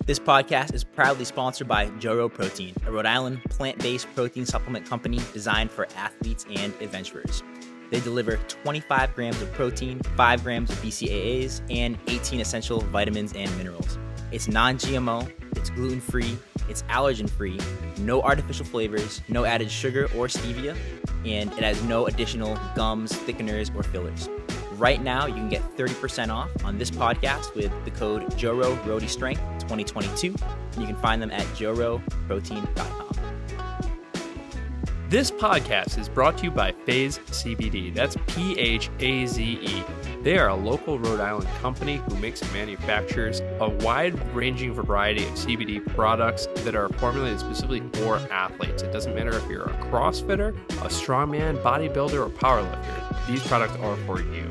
This podcast is proudly sponsored by Joro Protein, a Rhode Island plant-based protein supplement company designed for athletes and adventurers. They deliver 25 grams of protein, 5 grams of BCAAs, and 18 essential vitamins and minerals. It's non-GMO, it's gluten-free, it's allergen-free, no artificial flavors, no added sugar or stevia, and it has no additional gums, thickeners, or fillers. Right now, you can get 30% off on this podcast with the code JOROROADYSTRENGTH 2022, and you can find them at joroprotein.com. This podcast is brought to you by Phase CBD. That's P-H-A-Z-E. They are a local Rhode Island company who makes and manufactures a wide-ranging variety of CBD products that are formulated specifically for athletes. It doesn't matter if you're a CrossFitter, a strongman, bodybuilder, or powerlifter. These products are for you.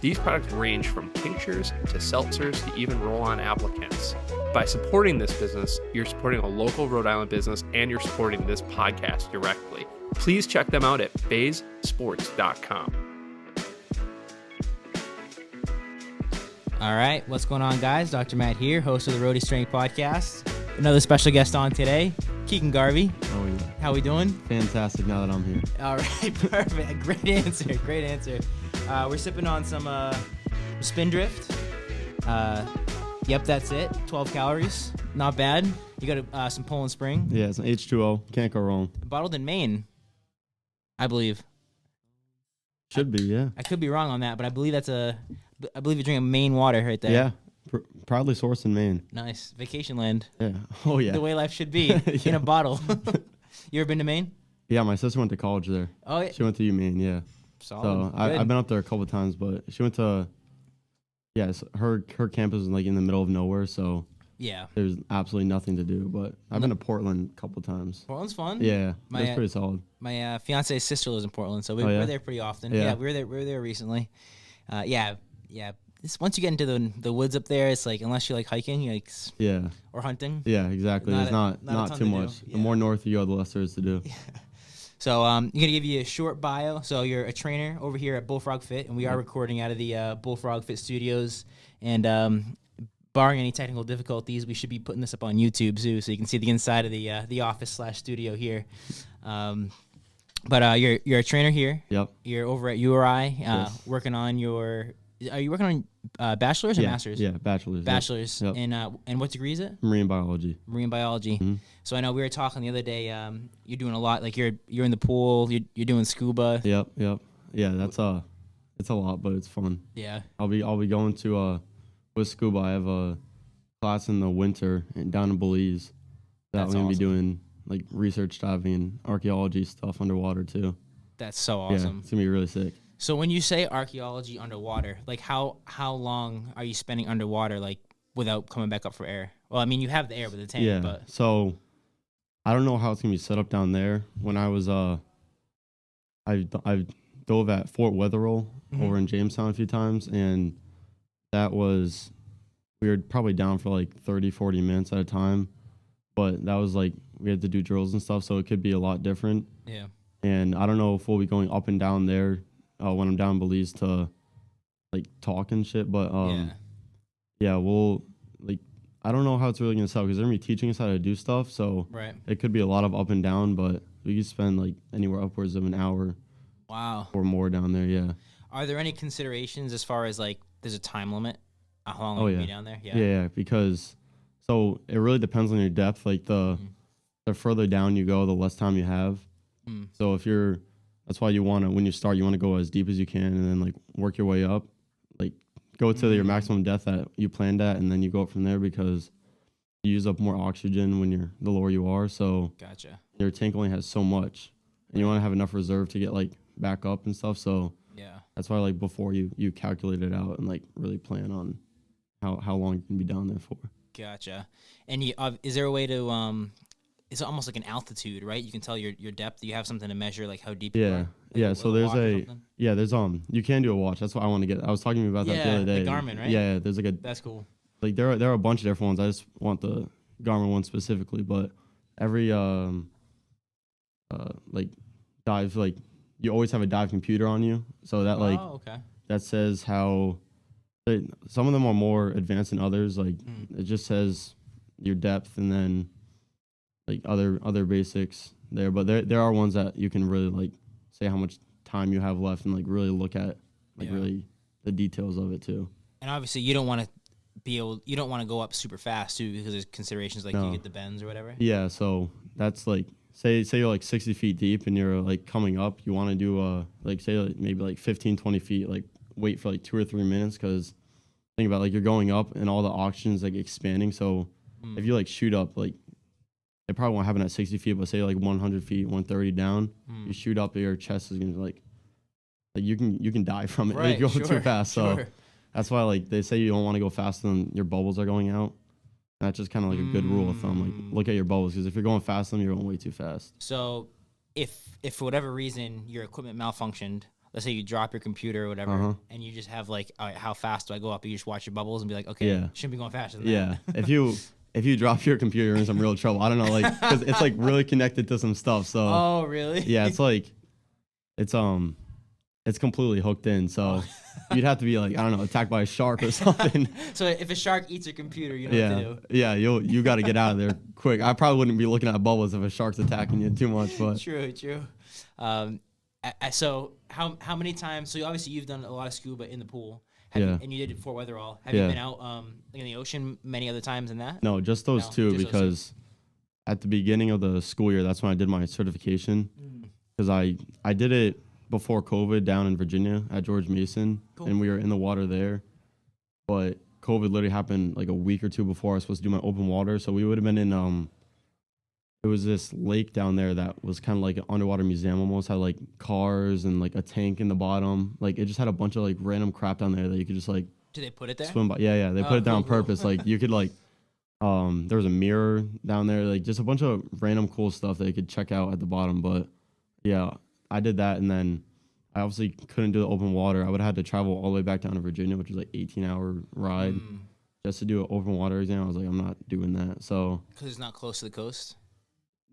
These products range from tinctures to seltzers to even roll-on applicants. By supporting this business, you're supporting a local Rhode Island business and you're supporting this podcast directly. Please check them out at phasesports.com. All right, what's going on, guys? Dr. Matt here, host of the Roadie Strength Podcast. Another special guest on today, Keegan Garvey. Oh, yeah. How we doing? Fantastic now that I'm here. All right, perfect. Great answer. We're sipping on some Spindrift. Yep, that's it. 12 calories. Not bad. You got some Poland Spring. Yeah, some H2O. Can't go wrong. Bottled in Maine, I believe. Should be, yeah. I could be wrong on that, but I believe you're drinking Maine water right there. Yeah, proudly sourced in Maine. Nice. Vacation land. Yeah. Oh, yeah. The way life should be in a bottle. You ever been to Maine? Yeah, my sister went to college there. Oh, yeah. She went to UMaine, yeah. Solid. So I've been up there a couple of times, but she went to, her campus was like in the middle of nowhere, so yeah, there's absolutely nothing to do. But I've been to Portland a couple of times. Portland's fun. Yeah, that's pretty solid. My fiance's sister lives in Portland, so we're there pretty often. Yeah, we were there recently. Yeah. Once you get into the woods up there, it's like, unless you like hiking, or hunting. Yeah, exactly. There's not too much. Yeah. The more north you go, the less there is to do. Yeah. So I'm going to give you a short bio. So you're a trainer over here at BullFrogFit, and we are recording out of the BullFrogFit Studios. And barring any technical difficulties, we should be putting this up on YouTube too, so you can see the inside of the office/studio here. But you're a trainer here. Yep. You're over at URI, working on your. Are you working on bachelor's or master's? Yeah, bachelor's. Bachelor's. Yep. And what degree is it? Marine biology. Marine biology. Mm-hmm. So I know we were talking the other day. You're doing a lot. Like you're in the pool. You're doing scuba. Yep. Yeah, it's a lot, but it's fun. Yeah. I'll be going to with scuba. I have a class in the winter down in Belize that I'm gonna be doing like research diving and archaeology stuff underwater too. That's so awesome. Yeah, it's gonna be really sick. So when you say archaeology underwater, like how long are you spending underwater, like without coming back up for air? Well, I mean, you have the air with the tank, but so I don't know how it's gonna be set up down there. When I was I dove at Fort Wetherell over in Jamestown a few times, and we were probably down for like 30-40 minutes at a time, but that was like we had to do drills and stuff, so it could be a lot different. Yeah. And I don't know if we'll be going up and down there when I'm down in Belize to like talk and shit, but we'll like, I don't know how it's really gonna sell because they're gonna be teaching us how to do stuff, so it could be a lot of up and down, but we could spend like anywhere upwards of an hour or more down there. Yeah. Are there any considerations as far as like there's a time limit how long you can be down there? Yeah, because so it really depends on your depth. Like the further down you go, the less time you have. So that's why when you start, you want to go as deep as you can and then like work your way up, like go to your maximum depth that you planned at, and then you go up from there because you use up more oxygen when the lower you are. So gotcha. Your tank only has so much, and you want to have enough reserve to get like back up and stuff. So that's why like before you calculate it out and like really plan on how long you can be down there for. Gotcha. And is there a way to it's almost like an altitude, right? You can tell your depth. You have something to measure, like how deep you are. Like so there's you can do a watch. That's what I want to get. I was talking to you about that the other day. The Garmin, right? Yeah, there's like that's cool. Like there are a bunch of different ones. I just want the Garmin one specifically. But every like dive, like you always have a dive computer on you, so that that says how. Some of them are more advanced than others. Like it just says your depth, and then like other basics there. But there are ones that you can really like say how much time you have left and like really look at like really the details of it too. And obviously you don't want to go up super fast too, because there's considerations like you get the bends or whatever. Yeah, so that's like say you're like 60 feet deep and you're like coming up, you want to do like say like maybe like 15-20 feet, like wait for like 2 or 3 minutes, because think about like you're going up and all the oxygen's like expanding. So if you like shoot up, like it probably won't happen at 60 feet, but say like 100 feet, 130 down, you shoot up, your chest is gonna like you can die from it. Right, Like, you go too fast. So that's why like they say you don't want to go faster than your bubbles are going out. That's just kind of like a good rule of thumb. Like, look at your bubbles, because if you're going fast, you're going way too fast. So if for whatever reason your equipment malfunctioned, let's say you drop your computer or whatever, and you just have like, all right, how fast do I go up? You just watch your bubbles and be like, okay, shouldn't be going faster than that. If you drop your computer, you're in some real trouble. I don't know, like, because it's like really connected to some stuff. So oh, really? Yeah, it's like it's completely hooked in. So you'd have to be like, I don't know, attacked by a shark or something. So if a shark eats your computer, you know what to do. Yeah, you got to get out of there quick. I probably wouldn't be looking at bubbles if a shark's attacking you too much. But True. So how many times? So obviously you've done a lot of scuba in the pool. And you did it Fort Weatherall. Have you been out in the ocean many other times than that? No, just those two, because at the beginning of the school year, that's when I did my certification. Because I did it before COVID down in Virginia at George Mason, and we were in the water there. But COVID literally happened like a week or two before I was supposed to do my open water. So we would have been in it was this lake down there that was kind of like an underwater museum, almost had like cars and like a tank in the bottom. Like it just had a bunch of like random crap down there that you could just like. Did they put it there? Swim by. Yeah, they put it there on purpose. Like you could like, there was a mirror down there, like just a bunch of random cool stuff that you could check out at the bottom. But yeah, I did that, and then I obviously couldn't do the open water. I would have had to travel all the way back down to Virginia, which was like 18-hour ride just to do an open water exam. I was like, I'm not doing that. So because it's not close to the coast.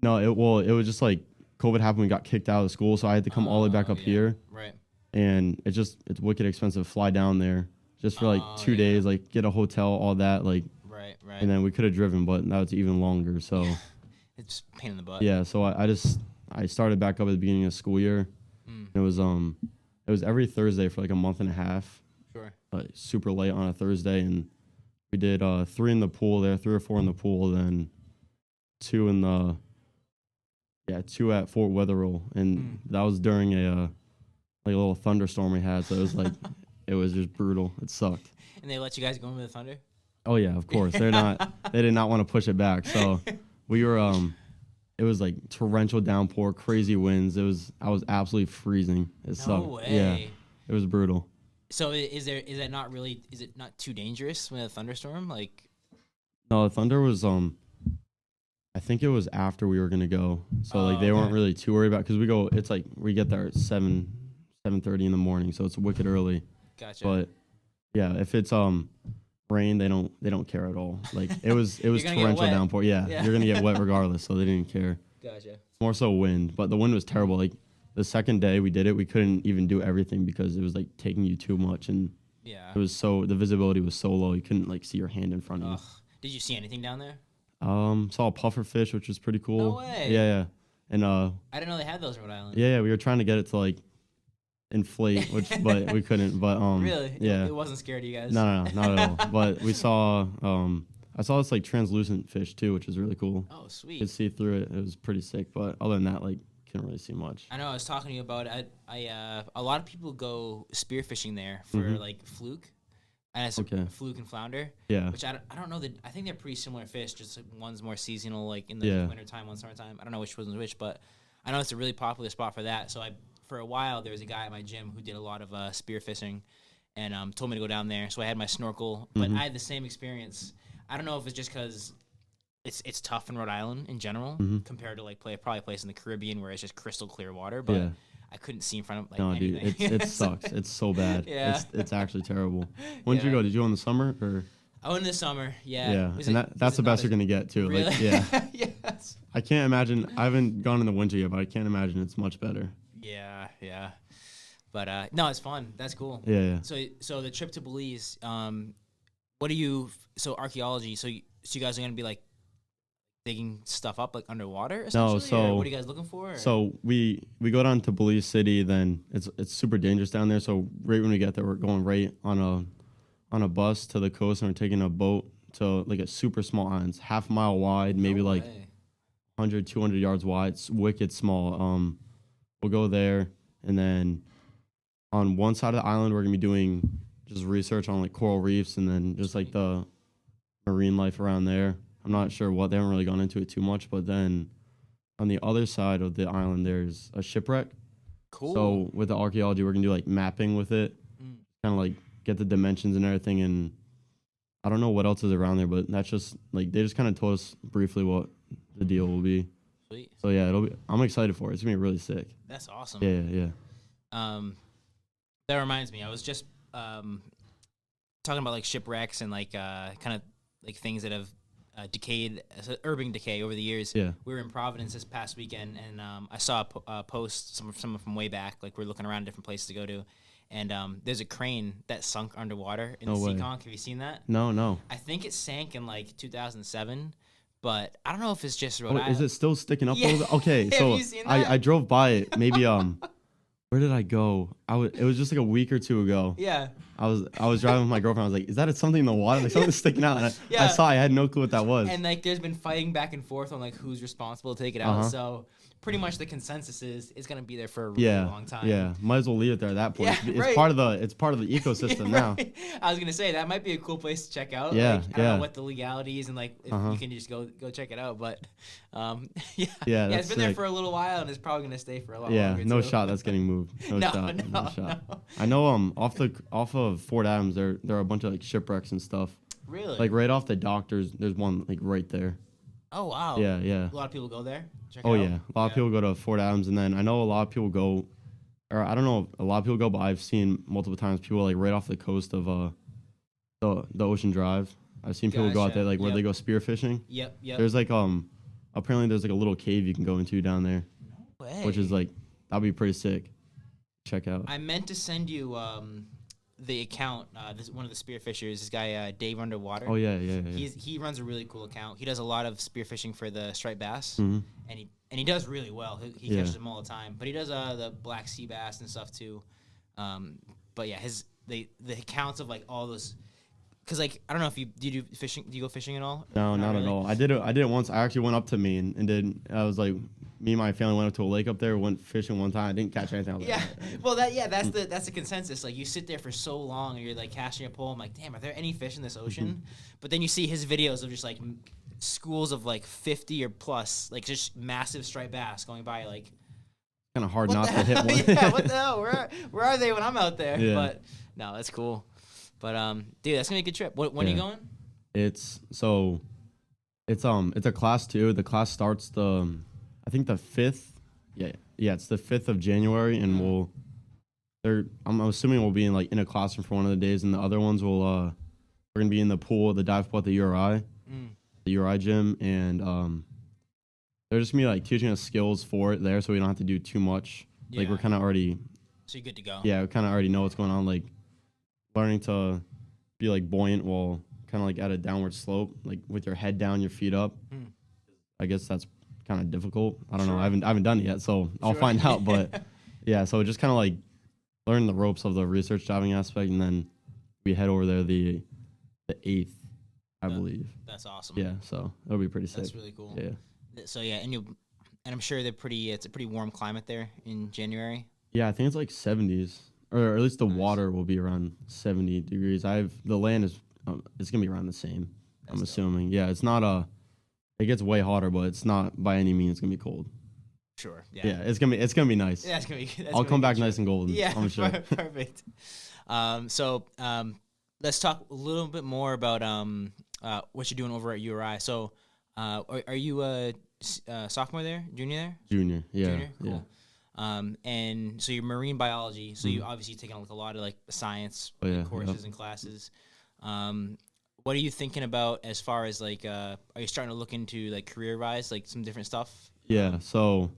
No, it was just like COVID happened. We got kicked out of school, so I had to come all the way back up here. Right. And it's wicked expensive to fly down there just for like 2 days, like get a hotel, all that, like. Right. And then we could have driven, but now it's even longer. So. It's a pain in the butt. Yeah. So I started back up at the beginning of school year. It was every Thursday for like a month and a half. Sure. Super late on a Thursday, and we did 3 in the pool there, 3 or 4 in the pool, then 2 in the. Yeah, 2 at Fort Weatherall, and that was during a little thunderstorm we had. So it was like, it was just brutal. It sucked. And they let you guys go into the thunder? Oh yeah, of course. They did not want to push it back. So we were it was like torrential downpour, crazy winds. I was absolutely freezing. It sucked. No way. Yeah, it was brutal. So is it not too dangerous with a thunderstorm? Like, no, the thunder was I think it was after we were gonna go, so like they weren't really too worried about, because it's like we get there at 7:30 in the morning, so it's wicked early. Gotcha. But yeah, if it's rain, they don't care at all. Like it was torrential downpour. Yeah, you're gonna get wet regardless, so they didn't care. Gotcha. More so wind, but the wind was terrible. Like the second day we did it, we couldn't even do everything because it was like taking you too much, and the visibility was so low you couldn't like see your hand in front of you. Did you see anything down there? Saw a puffer fish, which was pretty cool. No way. Yeah. And I didn't know they had those in Rhode Island. Yeah, we were trying to get it to like inflate, but we couldn't. But really? Yeah. It wasn't scared of you guys? No, not at all. But we saw I saw this like translucent fish too, which was really cool. Oh, sweet. You could see through it. It was pretty sick. But other than that, like couldn't really see much. I know. I was talking to you about it. A lot of people go spearfishing there for like fluke. And it's fluke and flounder. Yeah. Which I don't know. I think they're pretty similar fish. Just like one's more seasonal, like in the wintertime, one's summertime. I don't know which one's which, but I know it's a really popular spot for that. So for a while, there was a guy at my gym who did a lot of spearfishing, and told me to go down there. So I had my snorkel, but I had the same experience. I don't know if it's just because it's tough in Rhode Island in general compared to like probably a place in the Caribbean where it's just crystal clear water, but. I couldn't see in front of anything. Dude, it sucks. It's so bad. Yeah. It's actually terrible. When did you go? Did you go in the summer or? I went in the summer. Yeah. Yeah, and that's the best you're gonna get too. Really? Like, yeah. Yes. I can't imagine. I haven't gone in the winter yet, but I can't imagine it's much better. Yeah. But no, it's fun. That's cool. Yeah. So the trip to Belize. What do you? So archaeology. So you guys are gonna be like digging stuff up like underwater? No, Essentially? Or what are you guys looking for? Or? So we go down to Belize City. Then it's super dangerous down there. So right when we get there, we're going right on a bus to the coast, and we're taking a boat to like a super small island, it's half a mile wide, maybe like 100, 200 yards wide. It's wicked small. We'll go there, and then on one side of the island, we're gonna be doing just research on like coral reefs, and then just like the marine life around there. I'm not sure what, they haven't really gone into it too much, but then on the other side of the island, there's a shipwreck. Cool. So with the archaeology, we're gonna do like mapping with it, kind of like get the dimensions and everything. And I don't know what else is around there, but that's just like, they just kind of told us briefly what the deal will be. Sweet. So yeah, I'm excited for it. It's gonna be really sick. That's awesome. Yeah. That reminds me, I was just talking about like shipwrecks and like kind of like things that have decayed, urban decay over the years. Yeah. We were in Providence this past weekend, and I saw a post, someone from way back, like we're looking around different places to go to, and there's a crane that sunk underwater in the Seekonk. Have you seen that? No. I think it sank in like 2007, but I don't know if it's just Rhode Island. Is it still sticking up? Yeah. Okay, so Have you seen that? I drove by it. Maybe where did I go? It was just like a week or two ago. Yeah. I was driving with my girlfriend. I was like, "Is that something in the water? Like something's sticking out." And I saw. I had no clue what that was. And like, there's been fighting back and forth on like who's responsible to take it out. So pretty much the consensus is it's gonna be there for a really long time. Yeah, might as well leave it there at that point. Yeah, it's part of the ecosystem now. I was gonna say that might be a cool place to check out. Yeah, like, I don't know what the legality is, and like if you can just go check it out. But it's been there for a little while, and it's probably gonna stay for a lot longer. No too. shot that's getting moved. No shot. No. I know off of Fort Adams there are a bunch of like shipwrecks and stuff. Really? Like right off the dock there's one like right there. Oh wow. Yeah. A lot of people go there. Check Oh it out. yeah, a lot of people go to Fort Adams, and then I know a lot of people go, or I don't know if a lot of people go, but I've seen multiple times people like right off the coast of the Ocean Drive. I've seen people go out there like where they go spearfishing. Yep. There's like apparently there's like a little cave you can go into down there, which is like that'd be pretty sick. Check out. I meant to send you the account. This one of the spearfishers, this guy Dave Underwater. Oh yeah. He runs a really cool account. He does a lot of spearfishing for the striped bass, Mm-hmm. and he does really well. He catches them all the time. But he does the black sea bass and stuff too. But yeah, the accounts of like all those. Cause like I don't know if do you do fishing? Do you go fishing at all? No, not really. At all. I did it once. I actually went up to Maine and did. I was like, me and my family went up to a lake up there. Went fishing one time. I didn't catch anything. I was like, that's the consensus. Like you sit there for so long and you're like casting a pole. I'm like, damn, are there any fish in this ocean? But then you see his videos of just like schools of like 50 or plus, like just massive striped bass going by. Like kind of hard not to hit one. Yeah, what the hell? Where are they when I'm out there? Yeah. But no, that's cool. But dude, that's gonna be a good trip. When are you going? It's a class 2. The class starts I think the 5th. Yeah, it's the 5th of January, and I'm assuming we'll be in a classroom for one of the days, and the other ones we're gonna be in the pool, the dive pool at the URI, the URI gym, and they're just gonna be like teaching us skills for it there, so we don't have to do too much. Yeah. Like we're kind of already. So you're good to go. Yeah, we kind of already know what's going on. Like learning to be like buoyant while kind of like at a downward slope, like with your head down, your feet up. I guess that's kind of difficult. I don't know. I haven't done it yet, so I'll find out. But yeah, so just kind of like learn the ropes of the research diving aspect, and then we head over there the 8th, I believe. That's awesome. Yeah, so it'll be pretty sick. That's really cool. Yeah. So yeah, and I'm sure it's a pretty warm climate there in January. Yeah, I think it's like 70s, or at least the water will be around 70 degrees. The land is it's gonna be around the same. I'm assuming. Yeah, it's not it gets way hotter, but it's not by any means gonna be cold. Sure. Yeah. Yeah, it's gonna be nice. Yeah, it's gonna be. I'll come back nice and golden. Yeah, I'm sure. Perfect. So let's talk a little bit more about what you're doing over at URI. So, are you a sophomore there, junior there? Junior. Yeah. Junior. Cool. Yeah. And so you're marine biology. So you obviously taking like a lot of like science courses and classes. What are you thinking about as far as like, are you starting to look into like career-wise, like some different stuff? Yeah. So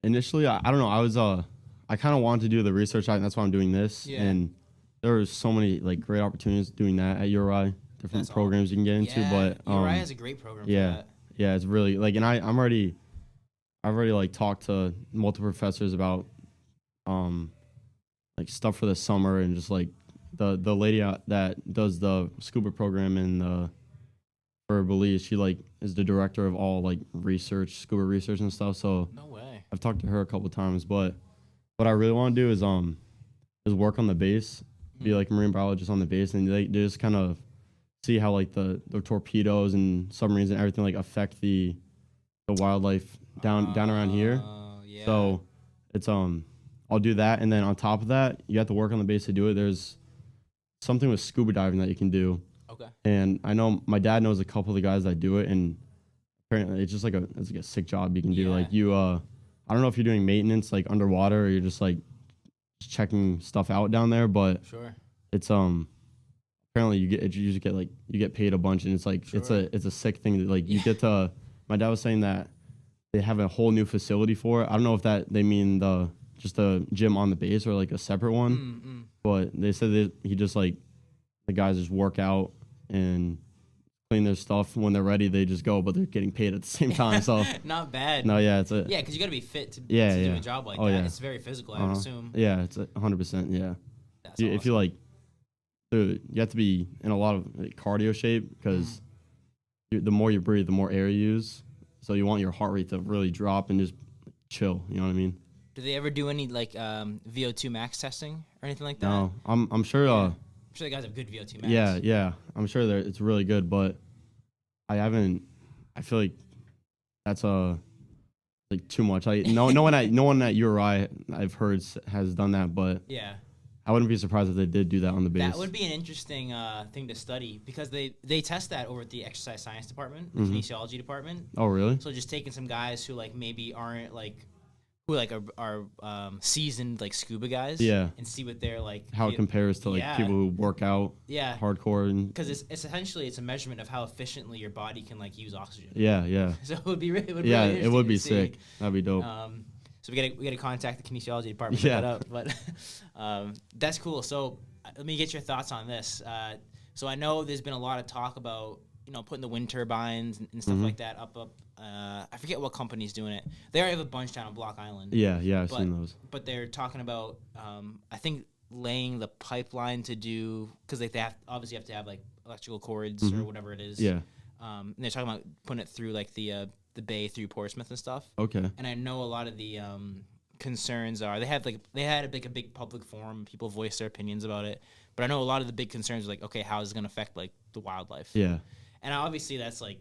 initially, I don't know. I kind of wanted to do the research side, and that's why I'm doing this. Yeah. And there were so many like great opportunities doing that at URI, different programs you can get into. Yeah, But URI has a great program. For that. Yeah, it's really like, and I've already like talked to multiple professors about like stuff for the summer, and just like the lady that does the scuba program in for Belize, she like is the director of all like scuba research and stuff. So No way. I've talked to her a couple times, but what I really want to do is work on the base, be like a marine biologist on the base, and they just kind of see how like the torpedoes and submarines and everything like affect the wildlife down around here. Yeah. So it's I'll do that, and then on top of that, you have to work on the base to do it. There's something with scuba diving that you can do. Okay. And I know my dad knows a couple of the guys that do it, and apparently it's just like a sick job you can do. Yeah. Like you I don't know if you're doing maintenance like underwater, or you're just like checking stuff out down there, but Sure. it's apparently you get paid a bunch, and it's like Sure. it's a sick thing that like you get to. My dad was saying that they have a whole new facility for it. I don't know if that they mean just the gym on the base or like a separate one, but they said that he just like the guys just work out and clean their stuff. When they're ready, they just go, but they're getting paid at the same time. So Not bad. no, yeah, Yeah, because you got to be fit to do yeah. a job like that. Yeah. It's very physical, I would assume. Yeah, it's 100%. Yeah, That's if awesome. you like, dude, you have to be in a lot of like, cardio shape, because the more you breathe, the more air you use. So you want your heart rate to really drop and just chill. You know what I mean? Do they ever do any like VO2 max testing or anything like that? No, I'm sure. I'm sure the guys have good VO2 max. Yeah, I'm sure it's really good, but I feel like that's like too much. No one at URI I've heard has done that, but Yeah. I wouldn't be surprised if they did do that on the base. That would be an interesting thing to study, because they test that over at the exercise science department, the kinesiology department. Oh, really? So just taking some guys who like maybe aren't like who like are seasoned like scuba guys, Yeah. and see what they're like, How it compares to like Yeah. people who work out yeah, hardcore and because it's essentially it's a measurement of how efficiently your body can like use oxygen. yeah. So it would be really, It would interesting be to see. sick. That'd be dope. So we gotta contact the kinesiology department Yeah. to look that up. But that's cool. So let me get your thoughts on this. So I know there's been a lot of talk about putting the wind turbines and stuff like that up. I forget what company's doing it. They already have a bunch down on Block Island. Yeah, I've seen those. But they're talking about I think laying the pipeline to do, because like they obviously have to have like electrical cords or whatever it is. Yeah. And they're talking about putting it through like the bay through Portsmouth and stuff. Okay. And I know a lot of the concerns are they had a big public forum, people voiced their opinions about it, but I know a lot of the big concerns are like, okay, how is it going to affect like the wildlife? Yeah. And obviously that's like,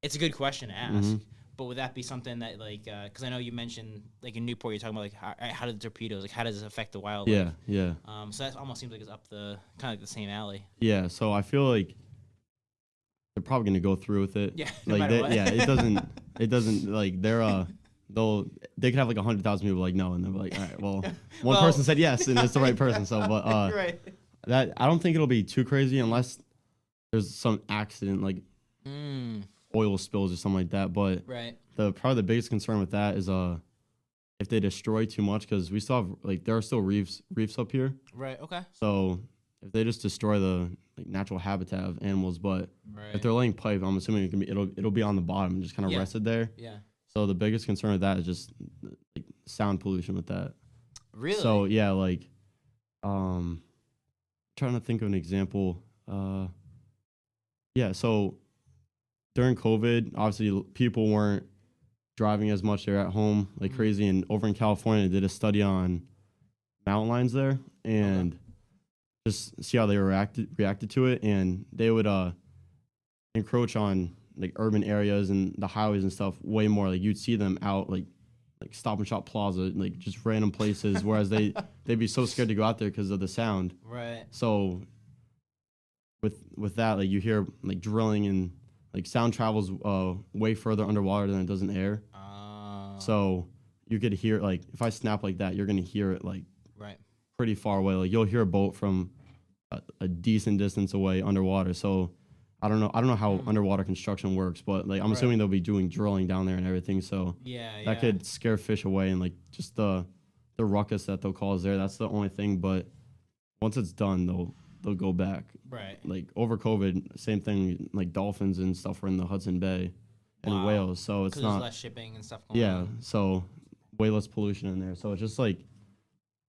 it's a good question to ask, but would that be something that like, because I know you mentioned like in Newport, you're talking about like how do the torpedoes, like how does it affect the wildlife? Yeah. So that almost seems like it's up the kind of like the same alley. Yeah. So I feel like they're probably gonna go through with it. Yeah. No Like matter what. yeah, it doesn't like they could have like 100,000 people like no, and they're like, all right, well, one Well- person said yes, and it's the right person. So, but Right. that I don't think it'll be too crazy unless there's some accident like oil spills or something like that. But Right. probably the biggest concern with that is if they destroy too much, because we still have like there are still reefs up here. Right. Okay. So if they just destroy the like natural habitat of animals, but Right. if they're laying pipe, I'm assuming it'll be on the bottom and just kind of Yeah. rested there. Yeah. So the biggest concern with that is just like sound pollution with that. Really? So yeah, like trying to think of an example. Yeah, so during COVID, obviously people weren't driving as much. They're at home like crazy. And over in California, they did a study on mountain lions there and just see how they reacted to it. And they would encroach on like urban areas and the highways and stuff way more. Like you'd see them out like Stop and Shop Plaza, like just random places. Whereas they'd be so scared to go out there because of the sound. Right. So with that, like you hear like drilling and like sound travels way further underwater than it does in air. So you could hear like if I snap like that, you're gonna hear it like Right. pretty far away. Like you'll hear a boat from a decent distance away underwater. So I don't know how underwater construction works, but like I'm Right. assuming they'll be doing drilling down there and everything. So Yeah. that could scare fish away, and like just the ruckus that they'll cause there. That's the only thing. But once it's done, they'll go back. Right. Like over COVID, same thing. Like dolphins and stuff were in the Hudson Bay, and whales. So it's not there's less shipping and stuff going yeah. on. So way less pollution in there. So it's just like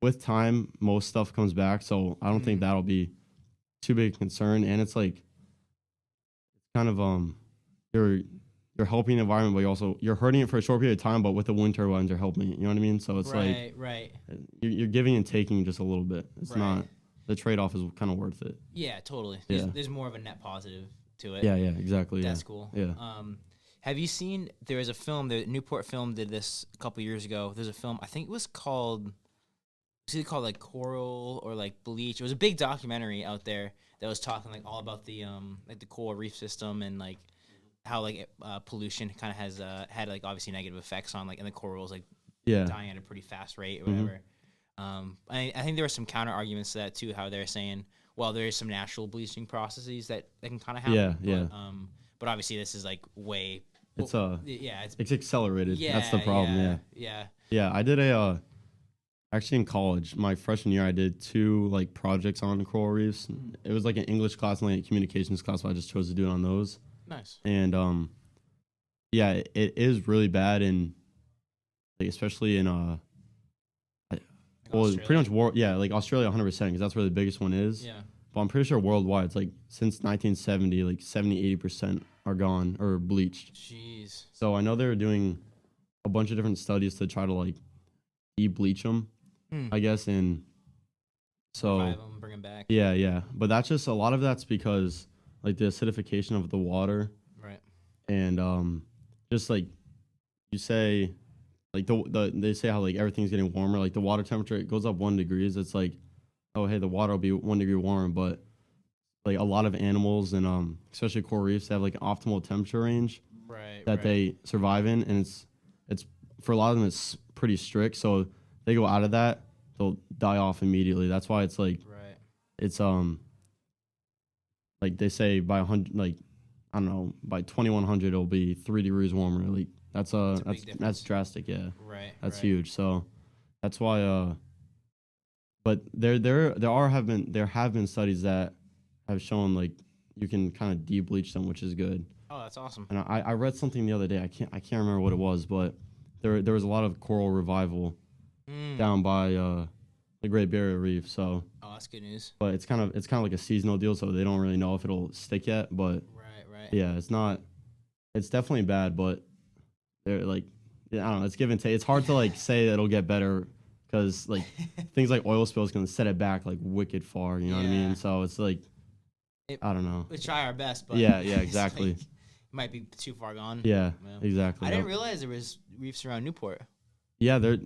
with time, most stuff comes back. So I don't think that'll be too big a concern. And it's like kind of you're helping the environment, but you're hurting it for a short period of time. But with the wind turbines, you're helping it. You know what I mean? So it's right. You're giving and taking just a little bit. It's Right. not the trade off is kind of worth it. Yeah, totally. Yeah. There's more of a net positive to it. Yeah, exactly. That's cool. Yeah. Have you seen? There is a film. The Newport film did this a couple years ago. There's a film. I think it was called. Was it called like Coral or like Bleach? It was a big documentary out there that was talking like all about the like the coral reef system and like how like pollution kind of has had like obviously negative effects on like and the corals like dying at a pretty fast rate or whatever. I think there were some counter arguments to that too. How they're saying, well, there's some natural bleaching processes that can kind of happen. But obviously this is like way. It's it's accelerated. Yeah, that's the problem. Yeah. I did actually in college, my freshman year, I did 2 like projects on coral reefs. It was like an English class and like a communications class, so I just chose to do it on those. Nice. And it is really bad in like especially in pretty much like Australia 100% because that's where the biggest one is. Yeah. But I'm pretty sure worldwide it's like since 1970 like 70-80% are gone or bleached. Jeez. So I know they're doing a bunch of different studies to try to like de-bleach them, I guess, and so revive them, bring them back. Yeah. But that's just a lot of that's because like the acidification of the water, right? And just like you say, like they say how like everything's getting warmer, like the water temperature it goes up 1 degree. It's like, oh hey, the water will be 1 degree warmer, but like a lot of animals and especially coral reefs have like an optimal temperature range that they survive in, and it's for a lot of them it's pretty strict, so they go out of that, they'll die off immediately. That's why it's like it's like they say by 100, like I don't know, by 2100 it'll be 3 degrees warmer. Like that's drastic. That's huge. So that's why but there have been studies that have shown like you can kind of de-bleach them, which is good. Oh, that's awesome. And I read something the other day. I can't remember what it was, but there was a lot of coral revival down by the Great Barrier Reef. So that's good news. But it's kind of like a seasonal deal, so they don't really know if it'll stick yet. But yeah, it's definitely bad, but they're like I don't know. It's give and take. It's hard to like say that it'll get better because like things like oil spills can set it back like wicked far. You know what I mean? So it's like I don't know. We try our best, but yeah, exactly. Like, it might be too far gone. Yeah, exactly. I didn't realize there was reefs around Newport. Yeah, they're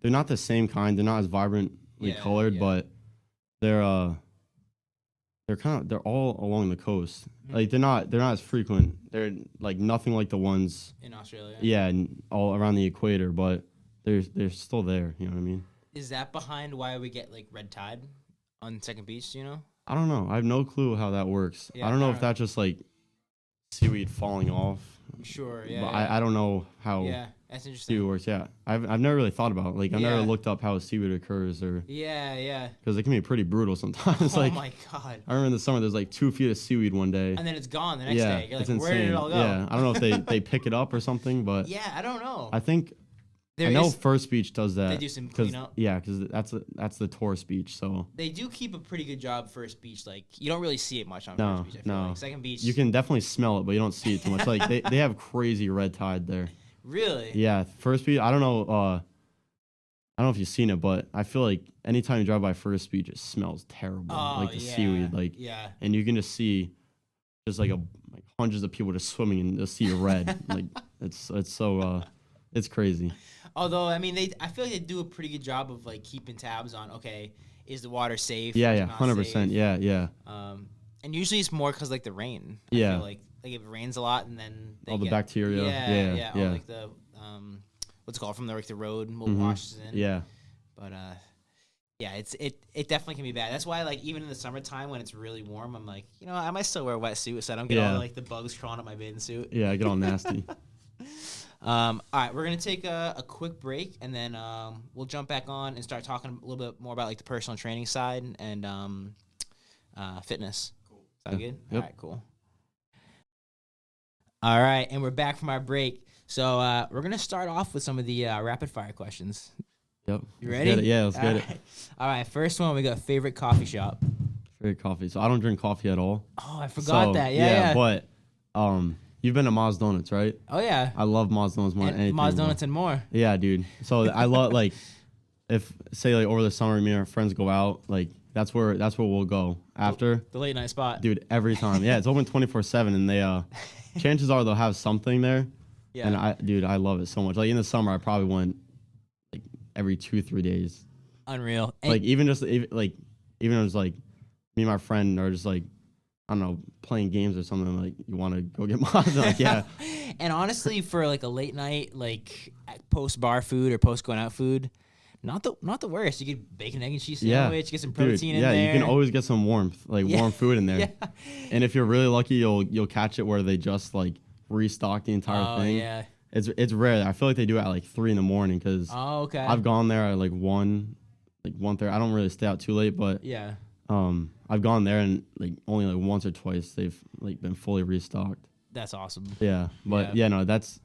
not the same kind. They're not as vibrantly colored, but they're all along the coast. Like they're not as frequent. They're like nothing like the ones in Australia. Yeah, and all around the equator, but they're still there. You know what I mean? Is that behind why we get like red tide on Second Beach? Do you know? I don't know. I have no clue how that works. I don't know if that's just like seaweed falling off. Sure. Yeah. But I don't know how. Yeah, that's interesting. Seaweed works. Yeah, I've never really thought about it. Like I've never looked up how seaweed occurs or. Yeah. Because it can be pretty brutal sometimes. Oh like, my god. I remember in the summer there's like 2 feet of seaweed one day. And then it's gone the next day. You're like, it's where did it all go? Yeah, I don't know if they pick it up or something, but. Yeah, I don't know. I think. I know First Beach does that. They do some cleanup. Yeah, because that's the tourist beach. So they do keep a pretty good job. First Beach, like you don't really see it much on First Beach. I feel like. Second Beach, you can definitely smell it, but you don't see it too much. Like they have crazy red tide there. Really? Yeah, First Beach. I don't know if you've seen it, but I feel like anytime you drive by First Beach, it smells terrible. Like the seaweed, and you can just see just like hundreds of people just swimming in the sea of red. Like it's so it's crazy. Although, I mean, I feel like they do a pretty good job of like keeping tabs on, okay, is the water safe? Yeah, 100%. Yeah. And usually it's more because like the rain. I feel like if it rains a lot and then all the bacteria. Yeah. All like the what's it called from the road will washes in. Yeah. But it definitely can be bad. That's why like even in the summertime when it's really warm, I'm like, I might still wear a wetsuit so I don't get all like the bugs crawling up my bathing suit. Yeah, I get all nasty. All right, we're gonna take a quick break and then we'll jump back on and start talking a little bit more about like the personal training side and fitness. Cool. Sound good? Yep. All right, cool. All right, and we're back from our break. So we're gonna start off with some of the rapid fire questions. Yep. You Let's ready? get it. Yeah, let's get it. All right, first one we got favorite coffee shop. Favorite coffee. So I don't drink coffee at all. Oh, I forgot So, that. Yeah. But you've been to Moz Donuts, right? Oh yeah. I love Moz Donuts more than anything. Moz bro. Donuts and more. Yeah, dude. So I love like if say like over the summer me and our friends go out, like that's where we'll go after. The late night spot. Dude, every time. Yeah, it's open 24/7 and they chances are they'll have something there. Yeah. And I love it so much. Like in the summer I probably went like every 2-3 days. Unreal. And Like even if it was like me and my friend are just like I don't know, playing games or something, like you want to go get Moz, like yeah. And honestly, for like a late night, like post bar food or post going out food, not the worst. You get bacon, egg, and cheese sandwich, get some protein in there. Yeah, you can always get some warmth, like warm food in there. Yeah. And if you're really lucky, you'll catch it where they just like restock the entire thing. Yeah. It's rare. I feel like they do it at like 3 a.m. because Okay. I've gone there at like 1:30. I don't really stay out too late, but Yeah. I've gone there and like only like once or twice they've like been fully restocked. That's awesome. Yeah, but Yeah. no, I don't That's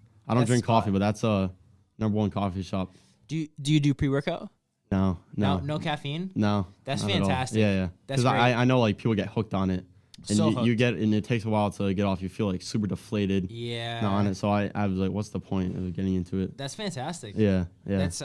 drink coffee, spot. but that's a number one coffee shop. Do you do pre-workout? No. No caffeine? No. That's not at all. fantastic. Yeah. That's Because great. I know like people get hooked on it, and So you hooked. get and it takes a while to get off. You feel like super deflated. Yeah. On it. So I was like, what's the point of getting into it? That's fantastic. Yeah. That's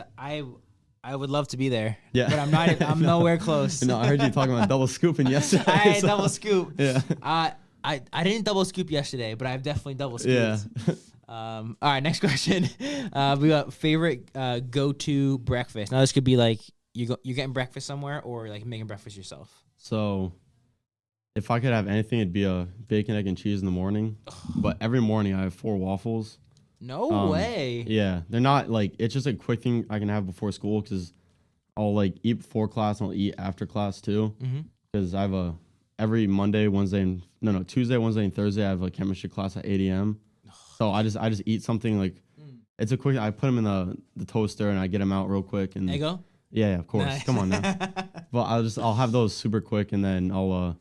I would love to be there. Yeah. But I'm not. I'm nowhere close. No, I heard you talking about double scooping yesterday. I had so- double scoop. Yeah. I didn't double scoop yesterday, but I've definitely double scooped. Yeah. All right, next question. We got favorite go-to breakfast. Now this could be like you're getting breakfast somewhere or like making breakfast yourself. So, if I could have anything, it'd be a bacon, egg, and cheese in the morning. But every morning I have 4 waffles. No way. Yeah, they're not like it's just a quick thing I can have before school because I'll like eat before class and I'll eat after class too. Because I have every Tuesday, Wednesday, and Thursday I have a chemistry class at 8 a.m. So I just eat something like it's a quick. I put them in the toaster and I get them out real quick and Eggo? Yeah, of course. Nice. Come on now. But I'll have those super quick and then I'll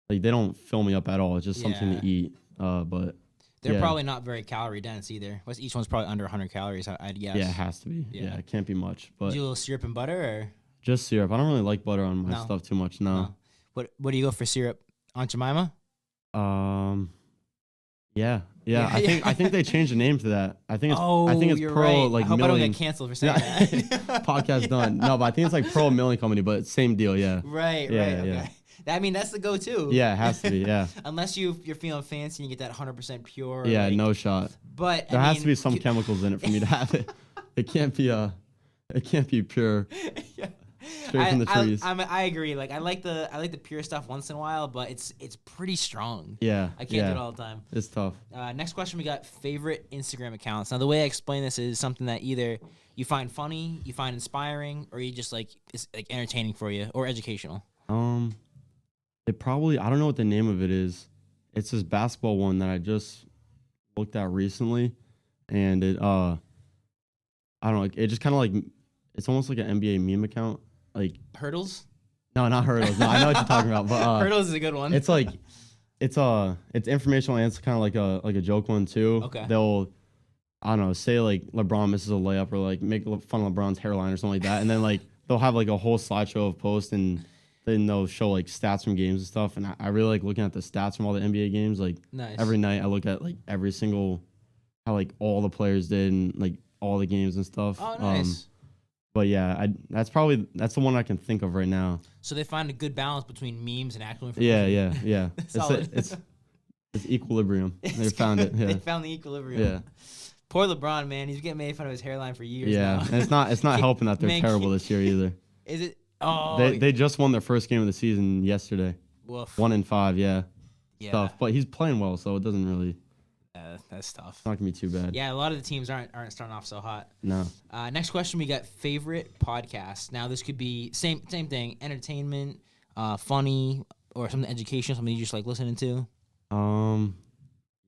like they don't fill me up at all. It's just something Yeah. to eat. But They're yeah. probably not very calorie dense either. Each one's probably under 100 calories, I'd guess. Yeah, it has to be. Yeah. Yeah, it can't be much. But Do you a little syrup and butter or just syrup. I don't really like butter on my No. stuff too much. No. no? What do you go for syrup? Aunt Jemima? Yeah. Yeah, I think they changed the name to that. I think it's you're Pro right. like I hope I don't Milling. get canceled for saying Yeah. that. Podcast done. No, but I think it's like Pro Milling Company, but same deal. Yeah. Right, Yeah, right. yeah. Okay. I mean, that's the go-to. Yeah, it has to be. Yeah. Unless you're feeling fancy and you get that 100% pure. Yeah. like- No shot. But There I has mean, to be some chemicals in it for me to have it. It can't be pure. Yeah. Straight from the trees. I agree. Like I like the pure stuff once in a while, but it's pretty strong. Yeah. I can't yeah. do it all the time. It's tough. Next question, we got favorite Instagram accounts. Now the way I explain this is something that either you find funny, you find inspiring, or you just like it's like entertaining for you or educational. It probably I don't know what the name of it is. It's this basketball one that I just looked at recently, and it I don't know. It just kind of like it's almost like an NBA meme account. Like Hurdles. no, not hurdles. No, I know what you're talking about, but Hurdles is a good one. it's like it's informational and it's kind of like a joke one too. Okay. They'll I don't know, say like LeBron misses a layup or like make fun of LeBron's hairline or something like that, and then like they'll have like a whole slideshow of posts and then they'll show like stats from games and stuff. And I really like looking at the stats from all the NBA games. Like Nice. every night I look at like every single how like all the players did and like all the games and stuff. Oh, nice. But yeah, that's the one I can think of right now. So they find a good balance between memes and actual information. Yeah. Solid. It's equilibrium. They found it. They Yeah. found the equilibrium. Yeah. Poor LeBron, man. He's getting made fun of his hairline for years Yeah. now. And it's not helping that they're Man, terrible this year either. Is it? Oh. They just won their first game of the season yesterday. Woof. 1-5, yeah. Yeah. Tough. But he's playing well, so it doesn't really That's tough. not gonna be too bad. Yeah, a lot of the teams aren't starting off so hot. No. Next question, we got favorite podcast. Now this could be same thing, entertainment, funny, or something educational, something you just like listening to.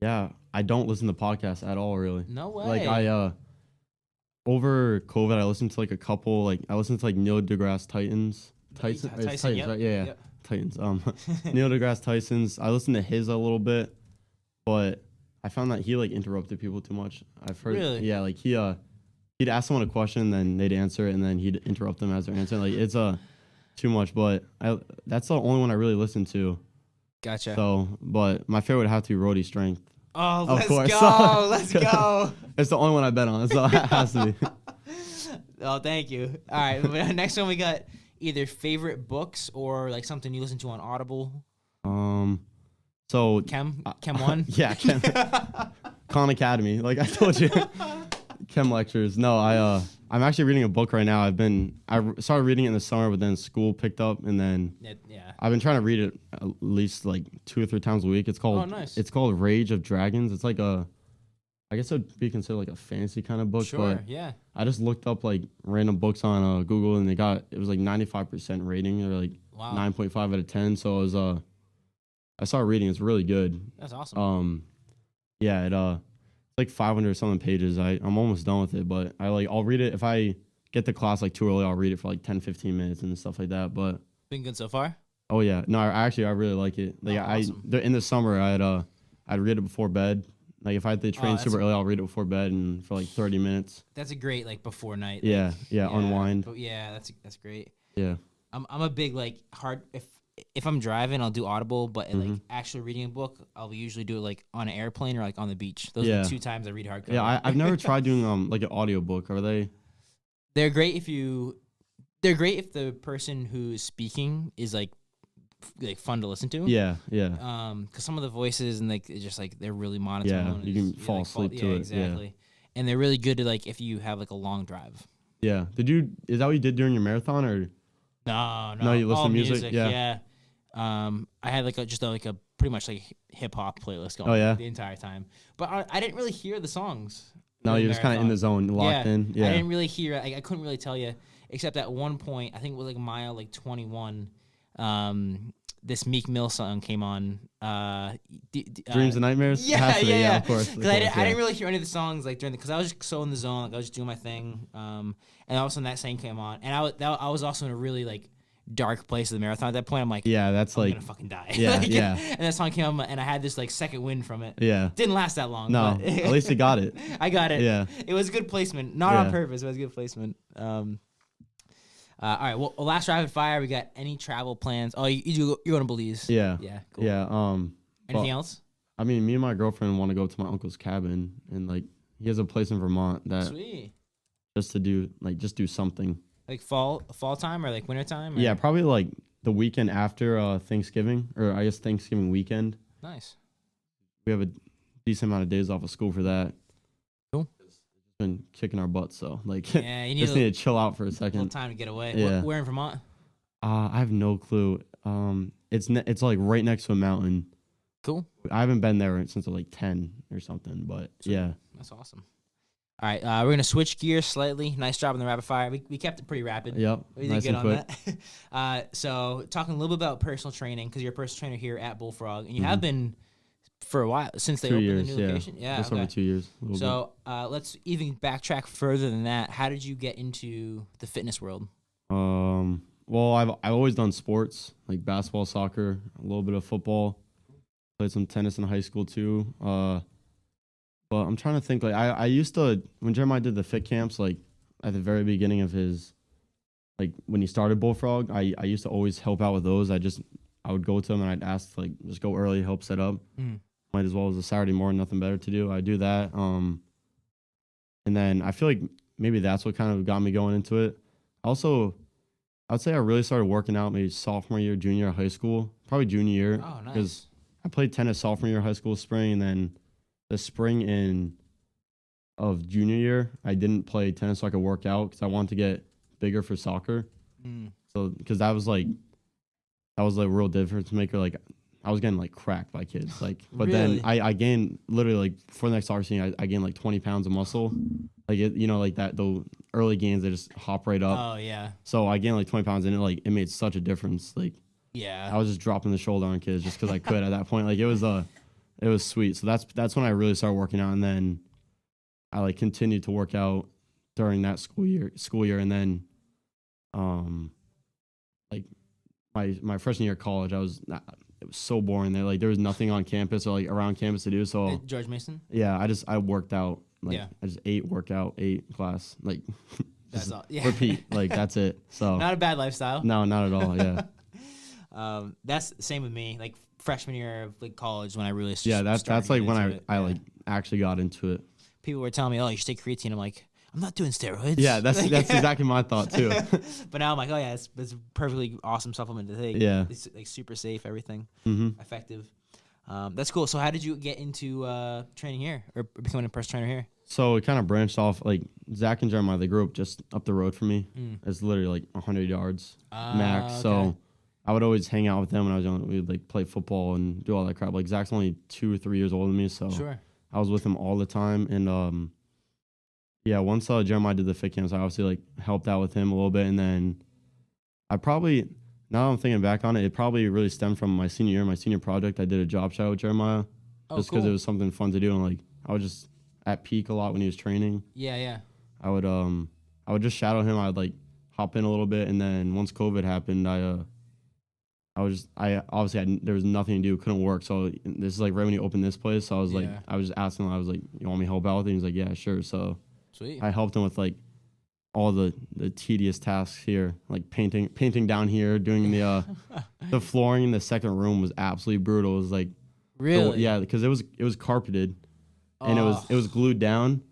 Yeah, I don't listen to podcasts at all, really. No way. Like I over COVID, I listened to like a couple. Like I listened to like Neil deGrasse Titans. Tyson, it's Titans, yep, right? Yeah, yep. Titans. Neil deGrasse Tyson's. I listened to his a little bit, but I found that he like interrupted people too much. I've heard. Really? Yeah, like he'd ask someone a question, then they'd answer it, and then he'd interrupt them as they're answering. Like it's too much. But that's the only one I really listen to. Gotcha. So, but my favorite would have to be roadie strength. Oh, Of let's course. go. Let's go. It's the only one I bet on, so it has to be. Oh, thank you. All right. Next one we got either favorite books or like something you listen to on Audible. So Chem 1. yeah, Chem. Khan Academy, like I told you. Chem lectures. No, I'm actually reading a book right now. I started reading it in the summer, but then school picked up, and then Yeah. I've been trying to read it at least like 2 or 3 times a week. It's called nice. It's called Rage of Dragons. It's like I guess it would be considered like a fantasy kind of book. Sure. But Yeah. I just looked up like random books on Google, and it was like 95% rating, or like Wow. 9.5 out of 10. So I started reading. It's really good. That's awesome. Yeah, it's like 500 something pages. I'm almost done with it, but I'll read it if I get to class like too early. I'll read it for like 10-15 minutes and stuff like that. But Been good so far? oh yeah, no, I really like it. Like awesome. in the summer I'd read it before bed. Like if I had to train super early, I'll read it before bed and for like 30 minutes. That's a great like before night. Yeah, unwind. But yeah, that's great. Yeah. I'm a big like hard if I'm driving, I'll do Audible, but like actually reading a book, I'll usually do it like on an airplane or like on the beach. Those are the 2 times I read hardcover. Yeah, I've never tried doing like an audiobook. Are they? They're great if the person who's speaking is like fun to listen to. Yeah. Because some of the voices and like it's just like they're really monotone. Yeah, you can fall asleep to it. Exactly. Yeah. And they're really good to like if you have like a long drive. Yeah. Is that what you did during your marathon or? No. No, you listen all to music? Yeah. I had like a pretty much like hip hop playlist going. Oh, yeah? The entire time, but I didn't really hear the songs. No, during you're the just kind of in the marathon. zone, locked in. Yeah. I didn't really hear. I couldn't really tell you, except at one point, I think it was like mile like 21. This Meek Mill song came on. Dreams and Nightmares. Yeah, Has to be, yeah. Of course. Because I didn't really hear any of the songs like because I was just so in the zone. Like I was just doing my thing. And all of a sudden that song came on, and I was also in a really like dark place of the marathon at that point. I'm like, yeah, that's I'm like gonna fucking die. Yeah, like, yeah. And that song came on, and I had this like second wind from it. Yeah. Didn't last that long. No, but at least you got it. I got it. Yeah. It was good placement, not on purpose. It was good placement. All right. Well, last rapid fire. We got any travel plans? Oh, you're going to Belize. Yeah. Yeah. Cool. Yeah. Anything else? I mean, me and my girlfriend want to go to my uncle's cabin, and like he has a place in Vermont that Sweet. just to do something. Like fall time or like winter time? Or? Yeah, probably like the weekend after Thanksgiving, or I guess Thanksgiving weekend. Nice. We have a decent amount of days off of school for that. Cool. It's been kicking our butts, so like Yeah, you just need to chill out for a little second. time to get away. Yeah. Where in Vermont? I have no clue. It's like right next to a mountain. Cool. I haven't been there since I was like 10 or something, but yeah. That's awesome. All right, we're gonna switch gears slightly. Nice job on the rapid fire. We kept it pretty rapid. Yep. We did Nice good and on quick. that. So talking a little bit about personal training because you're a personal trainer here at BullFrog, and you have been for a while since they 2 opened years, the new location. Yeah, just okay. over 2 years. a little So let's even backtrack further than that. How did you get into the fitness world? bit. Well, I've always done sports like basketball, soccer, a little bit of football. Played some tennis in high school too. But I'm trying to think. Like I used to, when Jeremiah did the fit camps, like at the very beginning of his, like when he started BullFrog, I used to always help out with those. I would go to him and I'd ask like just go early, help set up. Might as well as a Saturday morning, nothing better to do. I do that. And then I feel like maybe that's what kind of got me going into it. Also, I'd say I really started working out maybe sophomore year, junior year of high school, probably junior year. Oh, nice. Because I played tennis sophomore year of high school spring, and then the spring of junior year, I didn't play tennis so I could work out because I wanted to get bigger for soccer. So because that was like a real difference maker. Like I was getting like cracked by kids. Like, but Really? then I gained literally like before the next soccer season, I gained like 20 pounds of muscle. Like like that the early gains they just hop right up. Oh yeah. So I gained like 20 pounds, and it made such a difference. Like Yeah. I was just dropping the shoulder on kids just because I could at that point. Like it was sweet. So that's when I really started working out, and then I like continued to work out during that school year, and then like my freshman year of college, it was so boring there. Like there was nothing on campus or like around campus to do. So At George Mason. yeah, I worked out. Like Yeah. I just ate, class, like That's all. Yeah. repeat. Like that's it. So Not a bad lifestyle. no, not at all. Yeah. That's the same with me. Like freshman year of like college when I really Yeah, that's started like getting when into it. I Yeah. like actually got into it. People were telling me, "Oh, you should take creatine." I'm like, I'm not doing steroids. Yeah, that's exactly my thought too. But now I'm like, oh yeah, it's a perfectly awesome supplement to take. Yeah. It's like super safe, everything, Mm-hmm. effective. That's cool. So how did you get into training here or becoming a personal trainer here? So it kind of branched off. Like Zach and Jeremiah, they grew up just up the road from me. It's literally like 100 yards max. Okay. So I would always hang out with them when I was young. We'd like play football and do all that crap. Like Zach's only 2 or 3 years older than me, so Sure. I was with him all the time. And yeah, once Jeremiah did the fit camps, I obviously like helped out with him a little bit. And then I probably, now that I'm thinking back on it, it probably really stemmed from my senior year, my senior project. I did a job shadow with Jeremiah just because it was something fun to do. And like I was just at peak a lot when he was training. Yeah. I would just shadow him. I would like hop in a little bit, and then once COVID happened, there was nothing to do, couldn't work. So this is like right when he opened this place. So I was like, Yeah. I was just asking him, I was like, you want me to help out with it? He was like, yeah, sure. So Sweet. I helped him with like all the tedious tasks here, like painting down here, doing the flooring in the second room was absolutely brutal. It was like, Really? yeah, because it was carpeted and it was glued down.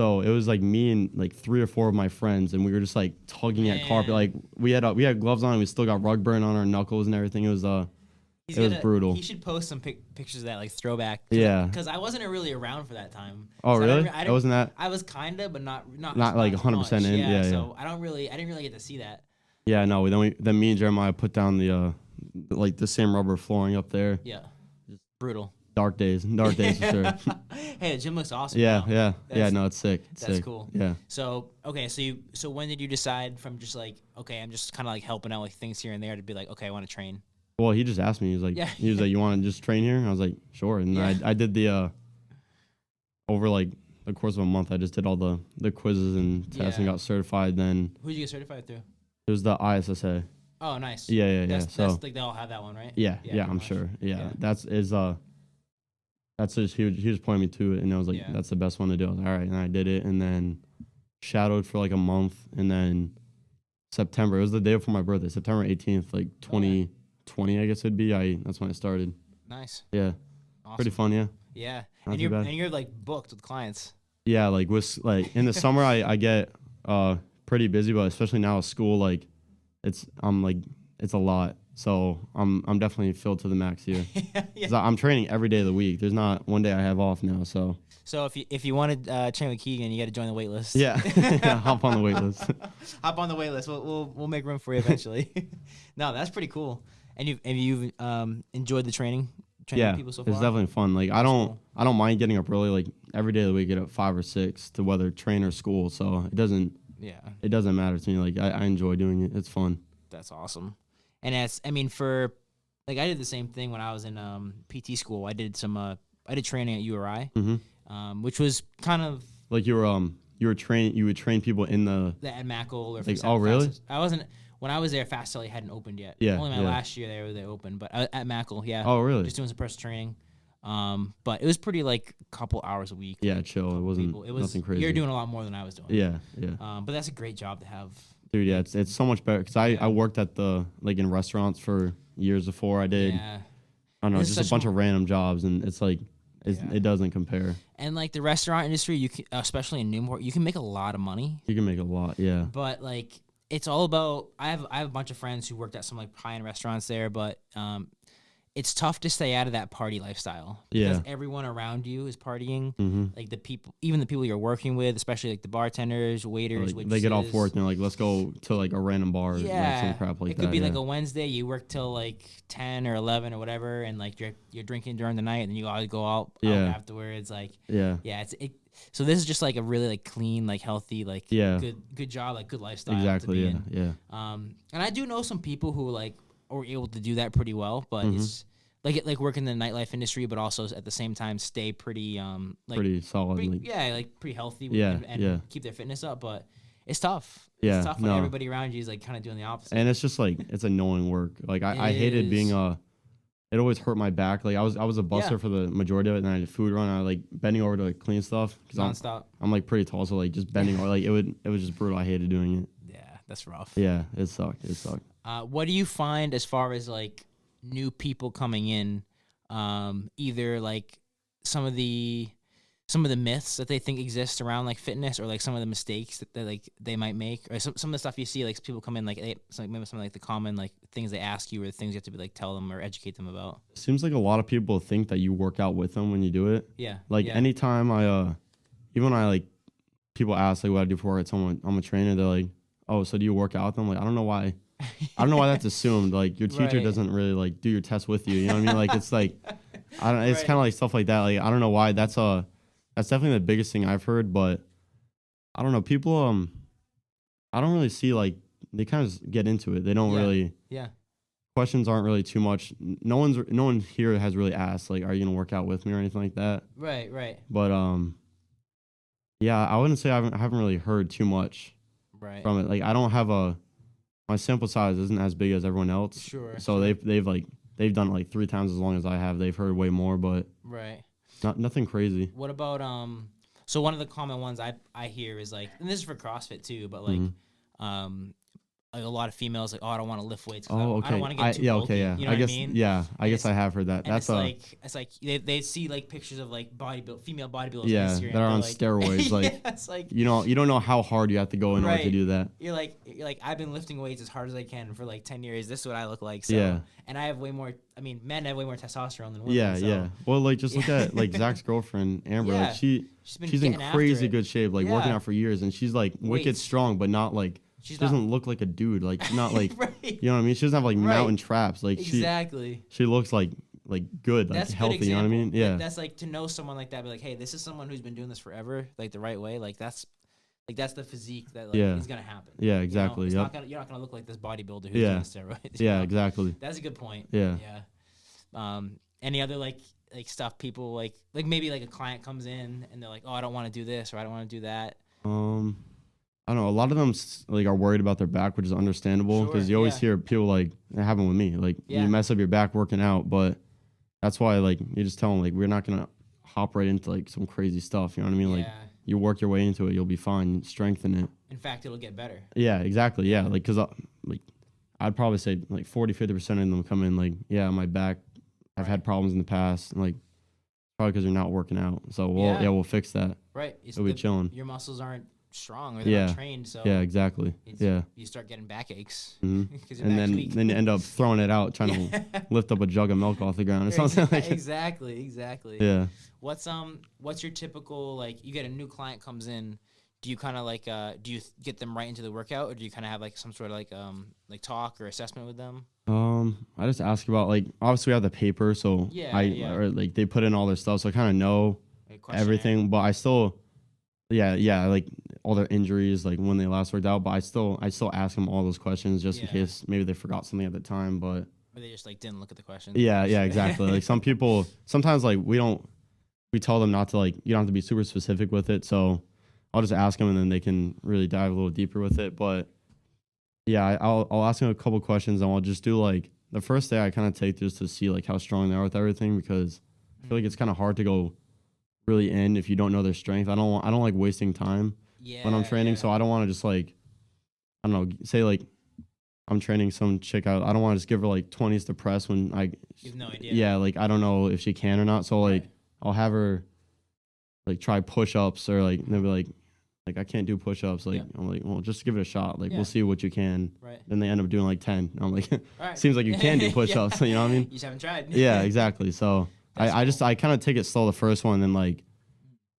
So it was like me and like 3 or 4 of my friends, and we were just like tugging at carpet. Like we had gloves on, and we still got rug burn on our knuckles and everything. It was brutal. He should post some pictures of that, like throwback. Yeah. Because I wasn't really around for that time. Oh, So really? I It wasn't that? I was kinda, but not like as 100% much. in. Yeah, So I didn't really get to see that. Yeah, no. Then me and Jeremiah put down the like the same rubber flooring up there. Yeah. Brutal. Dark days for sure. Hey, the gym looks awesome. Yeah, now. yeah. No, it's sick. That's sick. cool. Yeah. So okay, so when did you decide from just like, okay, I'm just kind of like helping out with things here and there, to be like, okay, I want to train? Well, he just asked me. He was like, Yeah. you want to just train here? I was like, sure. And Yeah. I did the over like the course of a month. I just did all the quizzes and tests and Yeah. got certified. Then Who'd you get certified through? it was the ISSA. Oh, nice. Yeah. That's So like they all have that one, right? yeah, pretty I'm much. sure. Yeah, Yeah. that's just he was pointing me to it, and I was like, Yeah. that's the best one to do. I was like, all right, and I did it, and then shadowed for like a month, and then September. It was the day before my birthday, September 18th, like 2020, I guess it'd be. That's when I started. Nice. Yeah, Awesome. pretty fun. Yeah, Yeah. Not And too bad. you're like booked with clients. yeah. Like with like in the summer, I get pretty busy, but especially now at school, like it's a lot. So I'm definitely filled to the max here. Yeah. 'Cause I'm training every day of the week. There's not one day I have off now. So So if you want to train with Keegan, you got to join the wait list. yeah, hop on the wait list. Hop on the wait list. We'll make room for you eventually. No, that's pretty cool. And you've enjoyed the training Yeah, people so far? it's definitely fun. Like I don't mind getting up early. Like every day of the week, get up 5 or 6 to whether train or school. So it doesn't matter to me. Like I enjoy doing it. It's fun. That's awesome. And I did the same thing when I was in PT school. I did training at URI, which was kind of Like you would train people in the at Mackle or like. Oh really? I wasn't when I was there. Fast Telly hadn't opened yet. Yeah, only my yeah. last year they opened, but at Mackle, yeah. Oh really? Just doing some personal training. But it was pretty like a couple hours a week. Yeah, chill. It wasn't nothing crazy. You're doing a lot more than I was doing. Yeah. But that's a great job to have. Dude, yeah, it's so much better because I worked at in restaurants for years before. I did. Yeah. I don't know, It's just a such bunch a- of random jobs, and it's like it doesn't compare. And like the restaurant industry, you can, especially in Newport, you can make a lot of money. You can make a lot, yeah. But like it's all about. I have a bunch of friends who worked at some like high end restaurants there, but it's tough to stay out of that party lifestyle because Yeah. everyone around you is partying. Mm-hmm. Like even the people you're working with, especially like the bartenders, waiters, Like, they get off waitresses. work and they're like, let's go to like a random bar, or like some crap like it that. could be like yeah. a Wednesday. You work till like 10 or 11 or whatever, and like you're drinking during the night, and then you always go out Yeah. afterwards. Like yeah. So this is just like a really like clean, like healthy, like Yeah. good job, like good lifestyle. Exactly. To be Yeah. in. Yeah. And I do know some people who like are able to do that pretty well, but Mm-hmm. it's like work in the nightlife industry, but also at the same time stay pretty Pretty solid. pretty healthy. Yeah, and yeah. keep their fitness up, but it's tough. Yeah, It's tough when no. everybody around you is like kind of doing the opposite. And it's just like it's annoying work. Like I hated being is. it always hurt my back. Like I was a buster Yeah. for the majority of it, and then I did food run. I like bending over to like clean stuff because Nonstop. I'm like pretty tall, so like just bending over, like it was just brutal. I hated doing it. Yeah, that's rough. Yeah, it sucked. What do you find as far as like new people coming in? Either like some of the myths that they think exist around like fitness, or like some of the mistakes that they might make, or some of the stuff you see like people come in like maybe some of like the common like things they ask you, or the things you have to be like tell them or educate them about. Seems like a lot of people think that you work out with them when you do it. Yeah. Like anytime even when I like people ask like what I do for work, someone I'm a trainer, they're like, oh, so do you work out with them? Like I don't know why. I don't know why that's assumed. Like your teacher Right. doesn't really like do your test with you. You know what I mean? Like it's like I don't. It's Right. kind of like stuff like that. Like I don't know why. That's definitely the biggest thing I've heard. But I don't know. People I don't really see like they kind of get into it. They don't really. Yeah. Questions aren't really too much. No one here has really asked like, are you gonna work out with me or anything like that. Right. But yeah, I wouldn't say I haven't really heard too much Right. from it. Like I don't have my sample size isn't as big as everyone else. Sure. So they've done it like 3 times as long as I have. They've heard way more, but Right. nothing crazy. What about so one of the common ones I hear is like, and this is for CrossFit too, but like like a lot of females like, oh, I don't want to lift weights. Oh, I don't want to get too bulky. yeah. You know I guess what I mean? yeah. I guess It's- I have heard that. And That's it's like they see like pictures of like female bodybuilders. yeah. on Instagram, They're on like, steroids. Like yeah, it's like you don't know how hard you have to go in order to Right. do that. you're like I've been lifting weights as hard as I can for like 10 years. This is what I look like. So, Yeah. and I have way more. I mean, men have way more testosterone than women. Yeah, so yeah. Well, like just look at like Zach's girlfriend Amber. Yeah. Like she's been in getting after crazy it. good shape, like working Yeah. out for years, and she's like wicked Weights. strong, but not like She's she doesn't look like a dude. Like she's not like right. you know what I mean. She doesn't have like Right. mountain traps. Like Exactly. she looks like good, like That's a good healthy. You know what I mean? example. Yeah. That's like to know someone like that. Be like, hey, this is someone who's been doing this forever, like the right way. Like that's the physique that like Yeah. is gonna happen. Yeah, You know? exactly. It's Yep. you're not gonna look like this bodybuilder who's Yeah. doing steroids. you Yeah, know? exactly. That's a good point. Yeah. Yeah. Any other like stuff people like maybe like a client comes in and they're like, oh, I don't want to do this or I don't want to do that. I don't know. A lot of them like are worried about their back, which is understandable because Sure, you always yeah. hear people like it happened with me. Like Yeah. you mess up your back working out, but that's why like you just tell them like we're not gonna hop right into like some crazy stuff. You know what I mean? Like Yeah. you work your way into it, you'll be fine. Strengthen it. In fact, it'll get better. Yeah, exactly. Yeah, like because like I'd probably say like 40-50% of them come in like yeah, my back. I've had problems in the past, and like probably because you're not working out. So we'll fix that. Right. It'll be chilling. Your muscles aren't strong or they're Yeah. not trained. So Yeah, exactly. you start getting backaches. hmm 'Cause your And back's weak. then you end up throwing it out, trying to lift up a jug of milk off the ground or something like that. Exactly. Yeah. What's your typical like you get a new client comes in, do you kind of like do you get them right into the workout or do you kind of have like some sort of like talk or assessment with them? I just ask about like obviously we have the paper, so Yeah, or like they put in all their stuff, so I kind of know Like questionnaire? everything, but I still like all their injuries, like when they last worked out, but I still ask them all those questions just in Yeah. case maybe they forgot something at the time, but Or they just like didn't look at the questions. yeah, exactly. Like some people sometimes like we tell them not to like you don't have to be super specific with it, so I'll just ask them and then they can really dive a little deeper with it, but yeah, I'll ask them a couple questions and I'll just do like the first day I kind of take just to see like how strong they are with everything because I feel like it's kind of hard to go really in if you don't know their strength. I don't like wasting time when I'm training, so I don't want to just like I don't know, say like I'm training some chick out. I don't want to just give her like 20s to press when I You have no idea. yeah, like I don't know if she can or not. So like I'll have her like try push-ups or like they'll be like I can't do push-ups. Like I'm like, well, just give it a shot. Like we'll see what you can. Right. Then they end up doing like 10. And I'm like, Right. seems like you can do push-ups. You know what I mean? You just haven't tried. Yeah, exactly. So That's I kind of take it slow the first one, and then like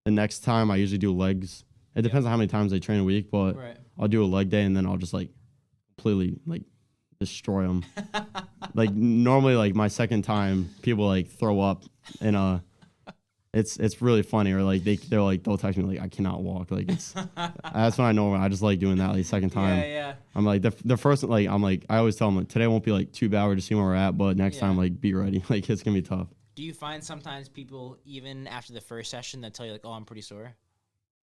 the next time I usually do legs. It depends on how many times I train a week, but Right. I'll do a leg day and then I'll just like completely like destroy them. Like normally like my second time people like throw up and it's really funny, or like they'll text me like I cannot walk. Like it's that's when I know I just like doing that like second time. Yeah. I'm like the first like I'm like I always tell them like today won't be like too bad, we're just seeing where we're at, but next time like be ready. Like it's gonna be tough. Do you find sometimes people even after the first session that tell you like, oh, I'm pretty sore?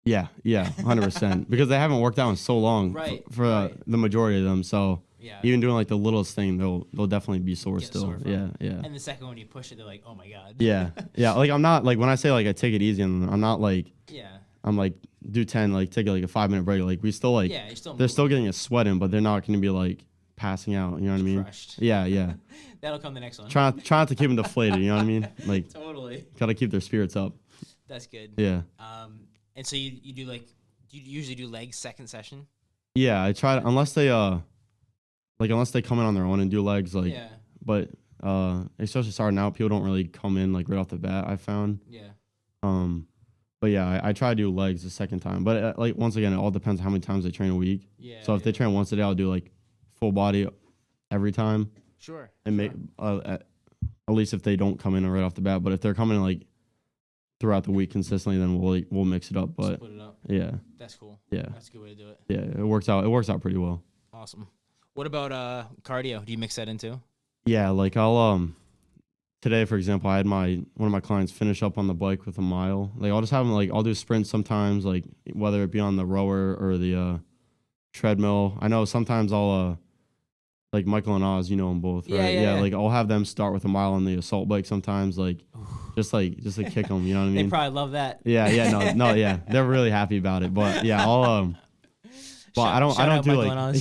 Yeah, 100%. Because they haven't worked out in so long for the majority of them. So even doing like the littlest thing, they'll definitely be sore still. Yeah. And the second when you push it, they're like, oh my god. Yeah. Like I'm not like when I say like I take it easy, and I'm not like I'm like do 10, like take like a 5-minute break. Like we still like they're still getting a sweat in, but they're not going to be like passing out. You know what I mean? Crushed. Yeah. That'll come the next one. Try not to keep them deflated. You know what I mean? Like totally. Gotta keep their spirits up. That's good. Yeah. And so you do like, do you usually do legs second session? Yeah, I try to, unless they come in on their own and do legs, like, but especially starting out, people don't really come in like right off the bat, I found. Yeah. But yeah, I try to do legs the second time, but like once again, it all depends on how many times they train a week. Yeah. So if they train once a day, I'll do like full body every time. Sure. And make at least if they don't come in right off the bat, but if they're coming like throughout the week consistently, then we'll mix it up. But split it up. Yeah. That's cool. Yeah. That's a good way to do it. Yeah, it works out pretty well. Awesome. What about cardio? Do you mix that in too? Yeah, like I'll today for example, I had one of my clients finish up on the bike with a mile. Like I'll just have them like I'll do sprints sometimes, like whether it be on the rower or the treadmill. I know sometimes I'll like Michael and Oz, you know them both, right? Yeah. Like I'll have them start with a mile on the assault bike sometimes, like just to kick them. You know what I mean? They probably love that. Yeah. No. Yeah, they're really happy about it. But yeah, I'll but I don't do like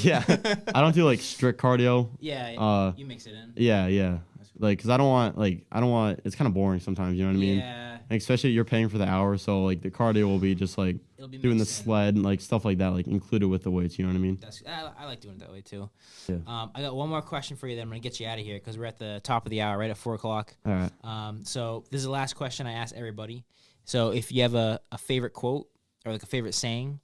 I don't do like strict cardio. Yeah. You mix it in. Yeah. Like, cause I don't want. It's kind of boring sometimes. You know what I mean? Yeah. And especially you're paying for the hour, so like the cardio will be just like doing the sled and like stuff like that, like included with the weights. You know what I mean? I like doing it that way too. Yeah. I got one more question for you. Then I'm gonna get you out of here because we're at the top of the hour, right at 4 o'clock. All right. So this is the last question I ask everybody. So if you have a favorite quote or like a favorite saying,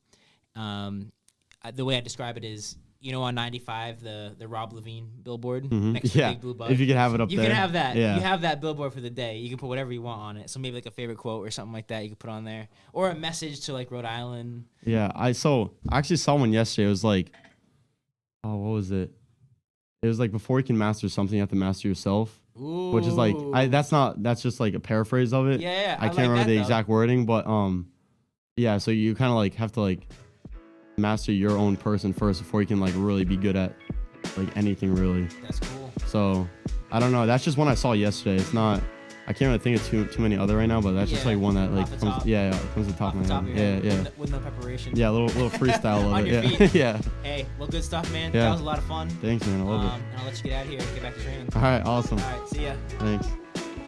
the way I describe it is, you know, on 95, the Rob Levine billboard next to the Big Blue Bug. If you could have it up there. You can have that. Yeah. You have that billboard for the day. You can put whatever you want on it. So maybe like a favorite quote or something like that you could put on there. Or a message to like Rhode Island. Yeah, I actually saw one yesterday. It was like, what was it? It was like, before you can master something, you have to master yourself. Ooh. Which is like, that's just like a paraphrase of it. Yeah. I can't remember the exact wording, but yeah, so you kind of like have to like master your own person first before you can like really be good at like anything really. That's cool. So I don't know. That's just one I saw yesterday. It's not. I can't really think of too many other right now, but that's just like one that like comes to the top of my head. Yeah. With no preparation. Yeah, a little freestyle of on it. Your feet. Yeah. Hey, well, good stuff, man. Yeah. That was a lot of fun. Thanks, man. I love it. And I'll let you get out of here and get back to training. All right, awesome. All right, see ya. Thanks.